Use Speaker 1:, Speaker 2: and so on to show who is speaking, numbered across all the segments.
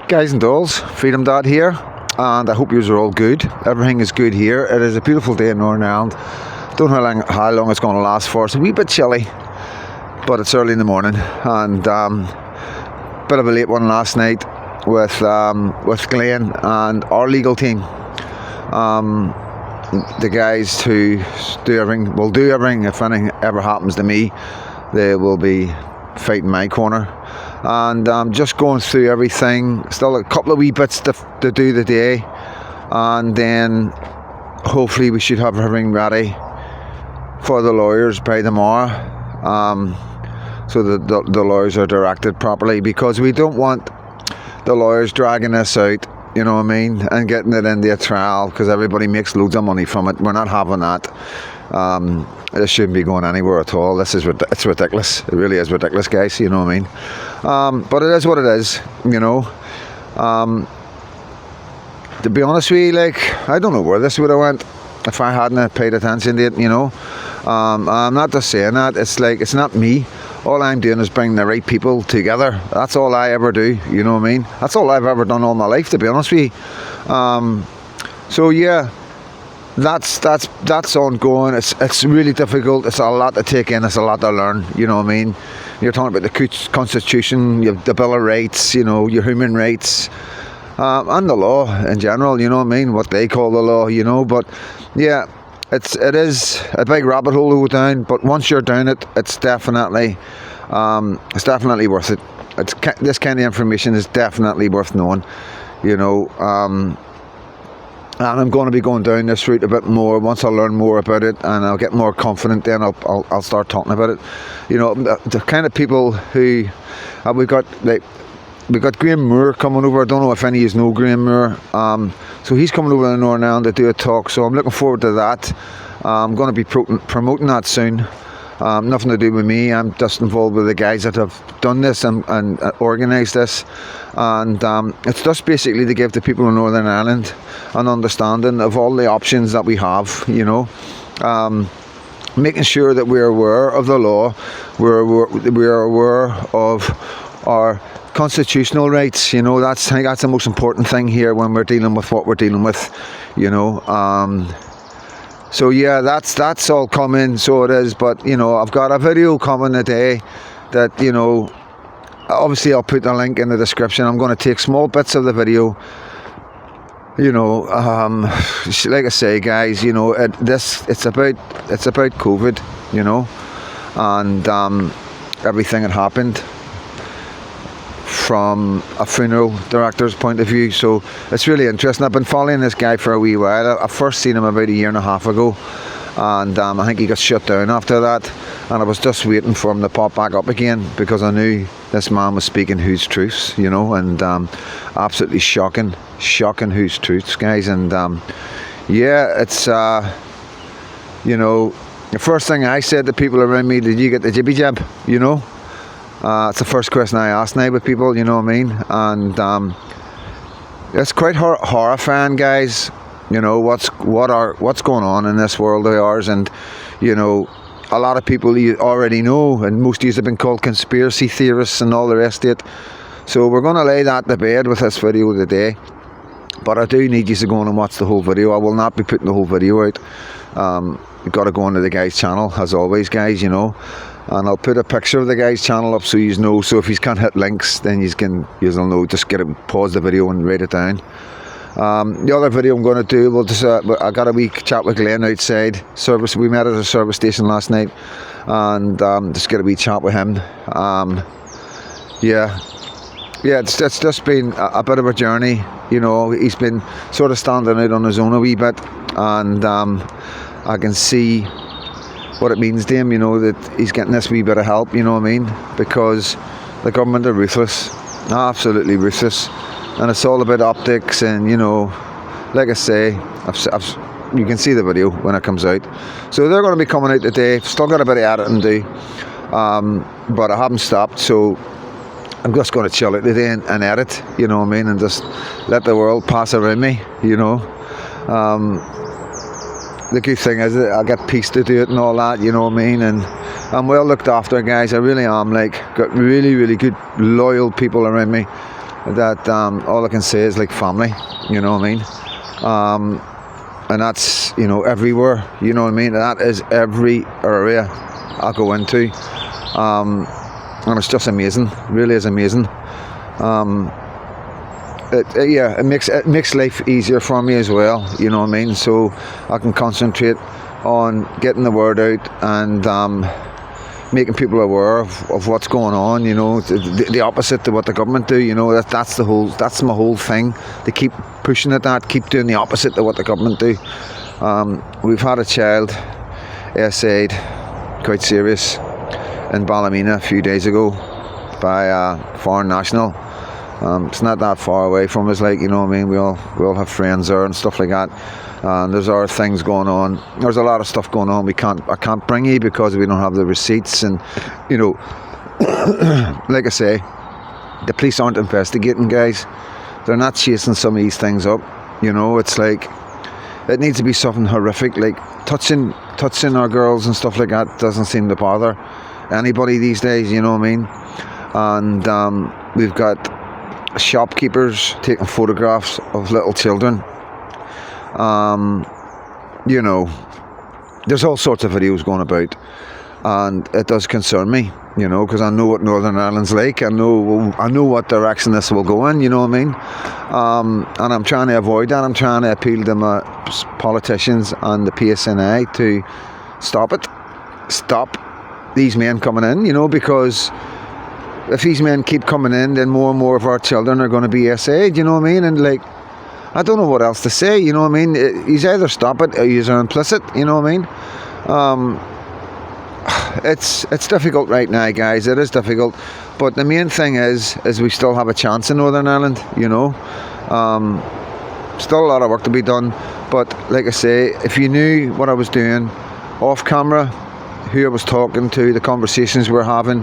Speaker 1: Guys and dolls, Freedom Dad here, and I hope you are all good. Everything is good here. It is a beautiful day in Northern Ireland. Don't know how long it's going to last for. It's a wee bit chilly, but it's early in the morning, and bit of a late one last night with Glenn and our legal team. The guys who will do everything. If anything ever happens to me, they will be fighting my corner. And just going through everything. Still a couple of wee bits to do today, and then hopefully we should have everything ready for the lawyers by tomorrow, so that the lawyers are directed properly, because we don't want the lawyers dragging this out, you know what I mean, and getting it into a trial, because everybody makes loads of money from it. We're not having that. This shouldn't be going anywhere at all. It's ridiculous. It really is ridiculous, guys, you know what I mean. But it is what it is, you know. To be honest with you, like, I don't know where this would have went if I hadn't paid attention to it, you know. I'm not just saying that. It's like, it's not me. All I'm doing is bringing the right people together. That's all I ever do, you know what I mean. That's all I've ever done all my life, to be honest with you. So yeah, that's ongoing. It's really difficult. It's a lot to take in. It's a lot to learn, you know what I mean. You're talking about the Constitution, you have the Bill of Rights, you know, your human rights, and the law in general, you know what I mean, what they call the law, you know. But yeah, it is a big rabbit hole to go down, but once you're down it, it's definitely worth it. This kind of information is definitely worth knowing, you know. And I'm going to be going down this route a bit more once I learn more about it, and I'll get more confident. Then I'll start talking about it. You know, the kind of people who we've got Graham Moore coming over. I don't know if any of you know Graham Moore. So he's coming over to Northern Ireland to do a talk. So I'm looking forward to that. I'm going to be promoting that soon. Nothing to do with me. I'm just involved with the guys that have done this and organised this, and it's just basically to give the people in Northern Ireland an understanding of all the options that we have, you know. Making sure that we're aware of the law, we're aware of our constitutional rights, you know. I think that's the most important thing here when we're dealing with what we're dealing with, you know. So yeah, that's all coming, so it is. But you know, I've got a video coming today that, you know, obviously I'll put the link in the description. I'm going to take small bits of the video, you know. Like I say, guys, you know, it's about COVID, you know, and everything that happened from a funeral director's point of view. So it's really interesting. I've been following this guy for a wee while. I first seen him about 1.5 years ago, and I think he got shut down after that, and I was just waiting for him to pop back up again, because I knew this man was speaking whose truths, you know, and absolutely shocking whose truths, guys. And yeah, it's you know, the first thing I said to people around me, did you get the jibby jab, you know? It's the first question I ask now with people, you know what I mean. And it's quite horrifying, guys, you know, what's going on in this world of ours. And you know, a lot of people you already know, and most of you have been called conspiracy theorists and all the rest of it. So we're going to lay that to bed with this video today, but I do need you to go on and watch the whole video. I will not be putting the whole video out. You've got to go onto the guy's channel, as always, guys, you know. And I'll put a picture of the guy's channel up so you know. So if you can't hit links, then you'll know. Just pause the video and write it down. The other video I'm going to do, I got a wee chat with Glenn outside service. We met at a service station last night, and just get a wee chat with him. Yeah, it's just been a bit of a journey, you know. He's been sort of standing out on his own a wee bit, and I can see what it means to him, you know, that he's getting this wee bit of help, you know what I mean, because the government are ruthless, absolutely ruthless, and it's all about optics. And you know, like I say, you can see the video when it comes out. So they're going to be coming out today. Still got a bit of editing to do, but I haven't stopped, so I'm just going to chill it today and edit, you know what I mean, and just let the world pass around me, you know. The good thing is that I get peace to do it and all that, you know what I mean, and I'm well looked after, guys. I really am. Like, got really, really good, loyal people around me. that all I can say is like family, you know what I mean? And that's, you know, everywhere, you know what I mean? That is every area I go into. And it's just amazing, really is amazing. It makes life easier for me as well, you know what I mean? So I can concentrate on getting the word out and making people aware of what's going on, you know, the opposite to what the government do, you know, that's my whole thing. They keep pushing at that, keep doing the opposite to what the government do. We've had a child essayed, quite serious, in Ballymena a few days ago by a foreign national. It's not that far away from us, like, you know what I mean, we all have friends there and stuff like that. There's other things going on. There's a lot of stuff going on. I can't bring you because we don't have the receipts, and you know, like I say, the police aren't investigating, guys. They're not chasing some of these things up. You know, it's like it needs to be something horrific, like touching our girls and stuff like that doesn't seem to bother anybody these days, you know what I mean? And we've got shopkeepers taking photographs of little children. You know, there's all sorts of videos going about, and it does concern me, you know, because I know what Northern Ireland's like. I know what direction this will go in, you know what I mean? And I'm trying to avoid that. I'm trying to appeal to my politicians and the PSNI to stop these men coming in, you know, because if these men keep coming in, then more and more of our children are going to be SA'd, you know what I mean? And like, I don't know what else to say, you know what I mean? He's either stop it or he's implicit, you know what I mean? It's difficult right now, guys. It is difficult, but the main thing is we still have a chance in Northern Ireland, you know. Still a lot of work to be done, but like I say, if you knew what I was doing off camera, who I was talking to, the conversations we're having,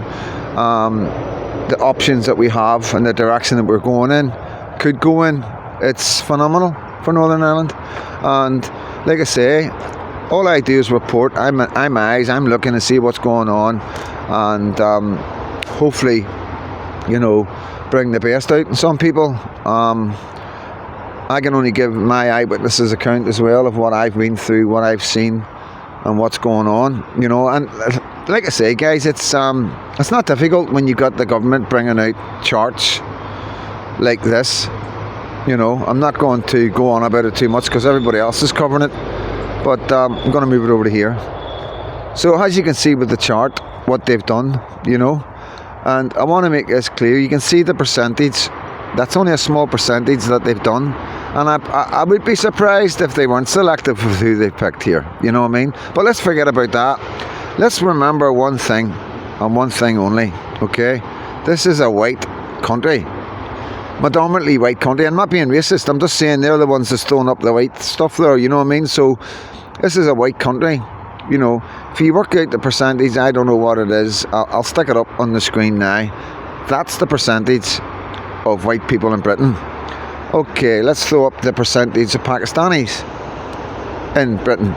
Speaker 1: the options that we have and the direction that we're going in, could go in, it's phenomenal for Northern Ireland. And like I say, all I do is report. I'm eyes, I'm looking to see what's going on, and hopefully, you know, bring the best out in some people. I can only give my eyewitnesses account as well of what I've been through, what I've seen, and what's going on, you know. And like I say, guys, it's not difficult when you got the government bringing out charts like this, you know. I'm not going to go on about it too much because everybody else is covering it, but I'm going to move it over to here. So as you can see with the chart, what they've done, you know, and I want to make this clear. You can see the percentage. That's only a small percentage that they've done, and I would be surprised if they weren't selective with who they picked here, you know what I mean? But let's forget about that. Let's remember one thing, and one thing only, okay? This is a white country, predominantly white country. I'm not being racist, I'm just saying they're the ones that's throwing up the white stuff there, you know what I mean? So this is a white country, you know. If you work out the percentage, I don't know what it is, I'll stick it up on the screen now. That's the percentage of white people in Britain. Okay, let's throw up the percentage of Pakistanis in Britain.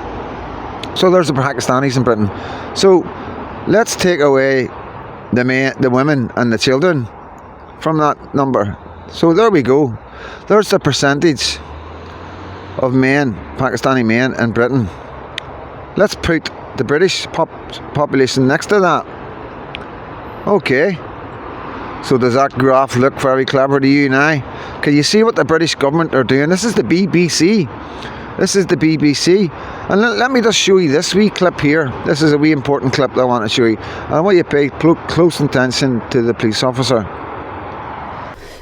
Speaker 1: So there's the Pakistanis in Britain. So let's take away the women and the children from that number. So there we go. There's the percentage of men, Pakistani men in Britain. Let's put the British population next to that. Okay. So does that graph look very clever to you now? Can you see what the British government are doing? This is the BBC. This is the BBC. And let me just show you this wee clip here. This is a wee important clip that I want to show you. I want you to pay close attention to the police officer.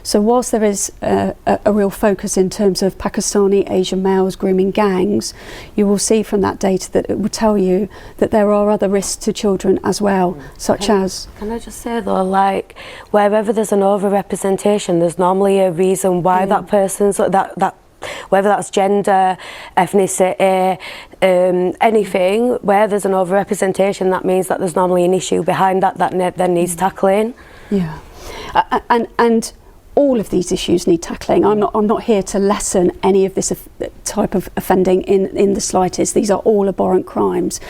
Speaker 2: So whilst there is a real focus in terms of Pakistani Asian males grooming gangs, you will see from that data that it will tell you that there are other risks to children as well, such as...
Speaker 3: Can I just say though, like, wherever there's an over-representation, there's normally a reason why that person's, that whether that's gender, ethnicity, anything, where there's an over-representation, that means that there's normally an issue behind that then needs tackling.
Speaker 2: Yeah. And all of these issues need tackling. I'm not here to lessen any of this type of offending in the slightest. These are all abhorrent crimes.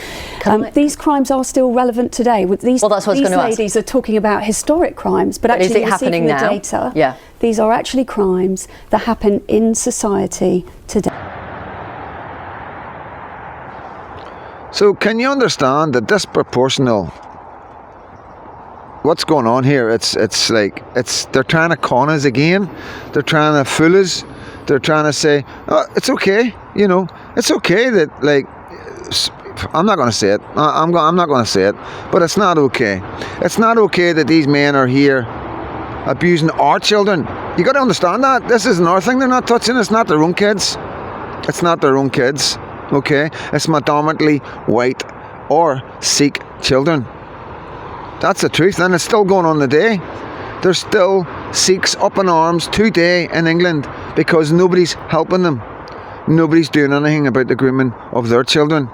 Speaker 2: These crimes are still relevant today. That's what I was going to ask. These ladies are talking about historic crimes, but actually,
Speaker 4: is it happening now?
Speaker 2: Data,
Speaker 4: yeah.
Speaker 2: These are actually crimes that happen in society today.
Speaker 1: So can you understand the disproportional? What's going on here? It's they're trying to con us again. They're trying to fool us. They're trying to say, oh, it's okay, you know, it's okay that, like, I'm not going to say it. I'm not going to say it, but it's not okay. It's not okay that these men are here abusing our children. You got to understand that. This isn't our thing. They're not touching. It's not their own kids. It's not their own kids. Okay, it's predominantly white or Sikh children. That's the truth, and it's still going on today. There's still Sikhs up in arms today in England because nobody's helping them. Nobody's doing anything about the grooming of their children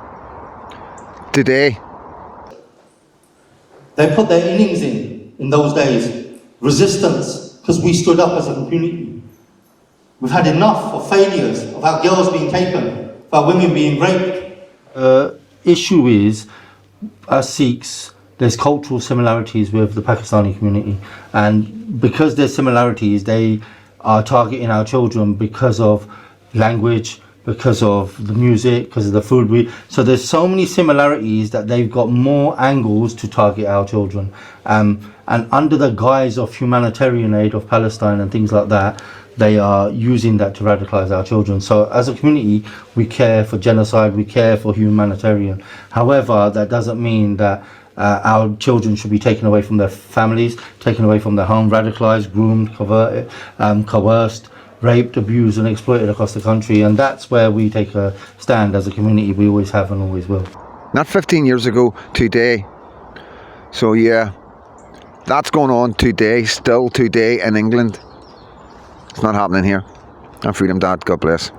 Speaker 1: today.
Speaker 5: They put their innings in those days, resistance, because we stood up as a community. We've had enough of failures, of our girls being taken, of our women being raped.
Speaker 6: Issue is, as Sikhs, there's cultural similarities with the Pakistani community, and because there's similarities, they are targeting our children because of language, because of the music, because of the food. So there's so many similarities that they've got more angles to target our children, and under the guise of humanitarian aid of Palestine and things like that, they are using that to radicalize our children. So as a community, we care for genocide, we care for humanitarian. However, that doesn't mean that our children should be taken away from their families, taken away from their home, radicalized, groomed, coerced, raped, abused and exploited across the country. And that's where we take a stand as a community. We always have and always will.
Speaker 1: Not 15 years ago, today. So yeah, that's going on today, still today in England. It's not happening here. I'm Freedom Dad, God bless.